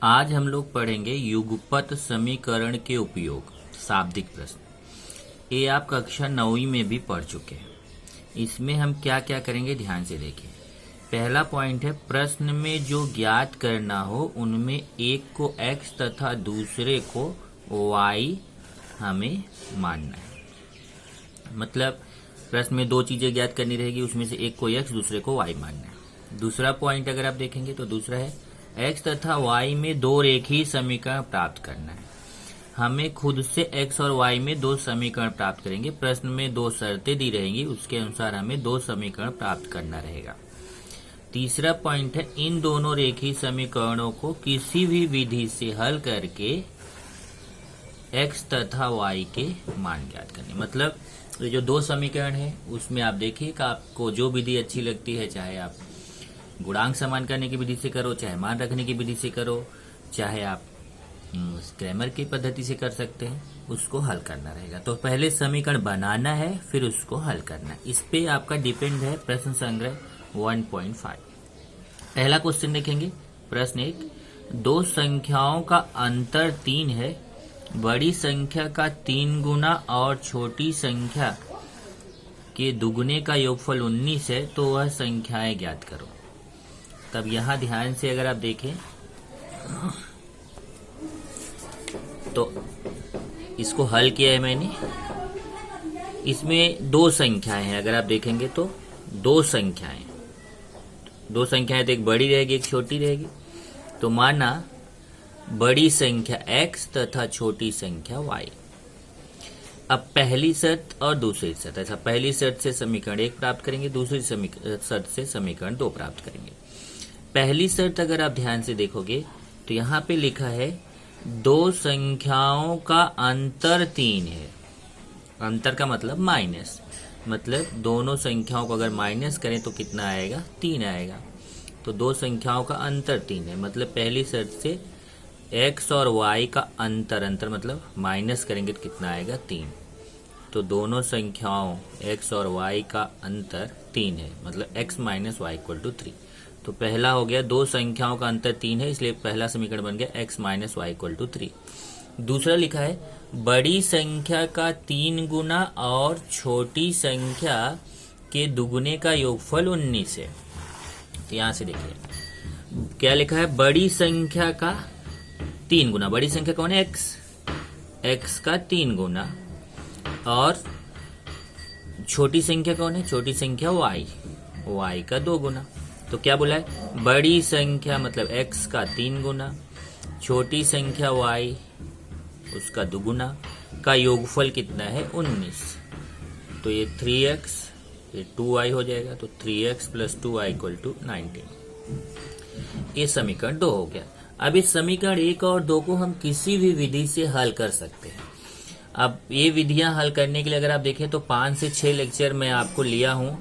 आज हम लोग पढ़ेंगे युगपत समीकरण के उपयोग शाब्दिक प्रश्न। ये आप कक्षा 9वीं में भी पढ़ चुके हैं। इसमें हम क्या क्या करेंगे ध्यान से देखिए। पहला पॉइंट है प्रश्न में जो ज्ञात करना हो उनमें एक को x तथा दूसरे को y हमें मानना है। मतलब प्रश्न में दो चीजें ज्ञात करनी रहेगी, उसमें से एक को x दूसरे को y मानना है। दूसरा पॉइंट अगर आप देखेंगे तो दूसरा है x तथा y में दो रेखीय समीकरण प्राप्त करना है। हमें खुद से x और y में दो समीकरण प्राप्त करेंगे। प्रश्न में दो शर्तें दी रहेंगी, उसके अनुसार हमें दो समीकरण प्राप्त करना रहेगा। तीसरा पॉइंट है इन दोनों रेखीय समीकरणों को किसी भी विधि से हल करके x तथा y के मान ज्ञात करने। मतलब ये जो दो समीकरण है उसमें आप देखिए कि आपको जो विधि अच्छी लगती है, चाहे आप गुणांक समान करने की विधि से करो, चाहे मान रखने की विधि से करो, चाहे आप क्रैमर की पद्धति से कर सकते हैं, उसको हल करना रहेगा। तो पहले समीकरण बनाना है, फिर उसको हल करना है। इस पे आपका डिपेंड है प्रश्न संग्रह 1.5। पहला क्वेश्चन देखेंगे। प्रश्न 1, दो संख्याओं का अंतर 3 है, बड़ी संख्या का 3 गुना और छोटी संख्या के दुगुने का योगफल 19 है, तो वह संख्याएं ज्ञात करो। तब यहां ध्यान से अगर आप देखें तो इसको हल किया है मैंने। इसमें दो संख्याएं हैं, अगर आप देखेंगे तो दो संख्याएं तो एक बड़ी रहेगी एक छोटी रहेगी। तो माना बड़ी संख्या x तथा छोटी संख्या y। अब पहली शर्त और दूसरी शर्त, ऐसा पहली शर्त से समीकरण 1 प्राप्त करेंगे, दूसरी शर्त से समीकरण 2 प्राप्त करेंगे। पहली शर्त अगर आप ध्यान से देखोगे तो यहाँ पे लिखा है दो संख्याओं का अंतर 3 है। अंतर का मतलब माइनस, मतलब दोनों संख्याओं को अगर माइनस करें तो कितना आएगा, 3 आएगा। तो दो संख्याओं का अंतर 3 है, मतलब पहली शर्त से x और y का अंतर मतलब माइनस करेंगे तो कितना आएगा, 3। तो दोनों संख्याओं x और y का अंतर 3 है, मतलब x minus y equal to 3। तो पहला हो गया दो संख्याओं का अंतर 3 है, इसलिए पहला समीकरण बन गया x minus y equal to 3। दूसरा लिखा है बड़ी संख्या का 3 गुना और छोटी संख्या के दुगुने का योगफल 19 है। तो यहां से देखिए क्या लिखा है, बड़ी संख्या का 3 गुना, बड़ी संख्या कौन है, x का 3 गुना, और छोटी संख्या कौन है, छोटी संख्या y का 2 गुना। तो क्या बोला है, बड़ी संख्या मतलब x का 3 गुना, छोटी संख्या y उसका 2 गुना का योगफल कितना है, 19। तो ये 3x ये 2y हो जाएगा, तो 3x plus 2y equal to 19। ये समीकरण 2 हो गया। अब इस समीकरण 1 और 2 को हम किसी भी विधि से हल कर सकते हैं। अब ये विधियां हल करने के लिए अगर आप देखें तो 5 से 6 लेक्चर मैं आपको लिया हूं,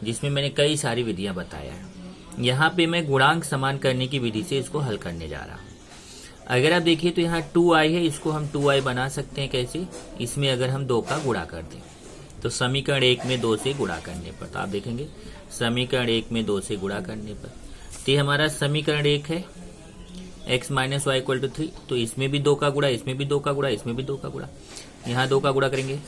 जिसमें मैंने कई सारी विधियां बताया है। यहाँ पे मैं गुणांक समान करने की विधि से इसको हल करने जा रहा हूँ। अगर आप देखिए तो यहाँ 2i है, इसको हम 2i बना सकते हैं। कैसे, इसमें अगर हम 2 का गुणा कर दें तो समीकरण 1 में 2 से गुणा करने पर, तो आप देखेंगे समीकरण 1 में 2 से गुणा करने पर, तो ये हमारा समीकरण 1 है x minus y equal to 3। तो इसमें भी 2 का गुणा, इसमें भी 2 का गुणा, इसमें भी 2 का गुणा। यहाँ 2 का गुणा करेंगे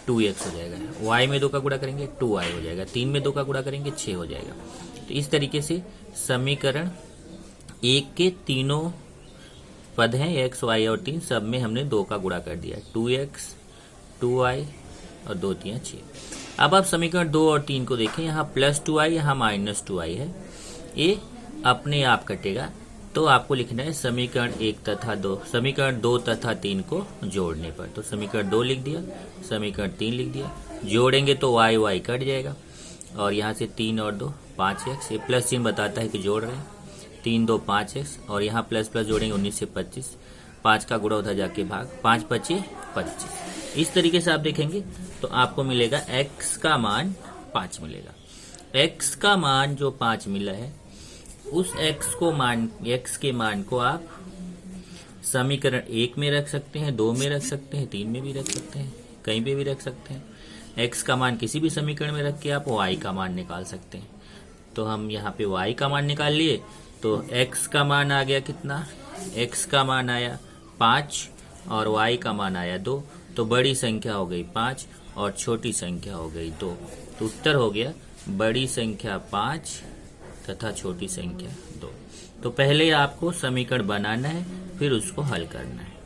2x हो जाएगा, y में 2 का गुणा करेंगे 2y हो जाएगा, 3 में 2 का गुणा करेंगे 6 हो जाएगा। तो इस तरीके से समीकरण 1 के तीनों पद हैं x, y और 3, सब में हमने 2 का गुणा कर दिया, 2x 2y और 2 3 6। अब आप समीकरण 2 और 3 को देखें, यहाँ प्लस 2i यहाँ माइनस 2i है, ये अपने आप कटेगा। तो आपको लिखना है समीकरण 1 तथा 2, समीकरण 2 तथा 3 को जोड़ने पर। तो समीकरण 2 लिख दिया, समीकरण 3 लिख दिया, जोड़ेंगे तो y कट जाएगा, और यहाँ से 3 और 2 5x, ये प्लस चिन्ह बताता है कि जोड़ रहे हैं, 3 2 5x, और यहाँ प्लस प्लस जोड़ेंगे 19 से 25, 5 का गुणा उधर जाके भाग, 5 5 25। इस तरीके से आप देखेंगे तो आपको मिलेगा x का मान 5 मिलेगा। x का मान जो 5 मिला है, उस x के मान को आप समीकरण 1 में रख सकते हैं, 2 में रख सकते हैं, 3 में भी रख सकते हैं, कहीं पे भी रख सकते हैं। x का मान किसी भी समीकरण में रख के आप y का मान निकाल सकते हैं। तो हम यहाँ पे y का मान निकाल लिए, तो x का मान आ गया कितना, x का मान आया 5 और y का मान आया 2, तो बड़ी संख्या हो गई 5 और छोटी संख्या हो गई 2। तो उत्तर हो गया बड़ी संख्या 5 तथा छोटी संख्या 2। तो पहले आपको समीकरण बनाना है, फिर उसको हल करना है।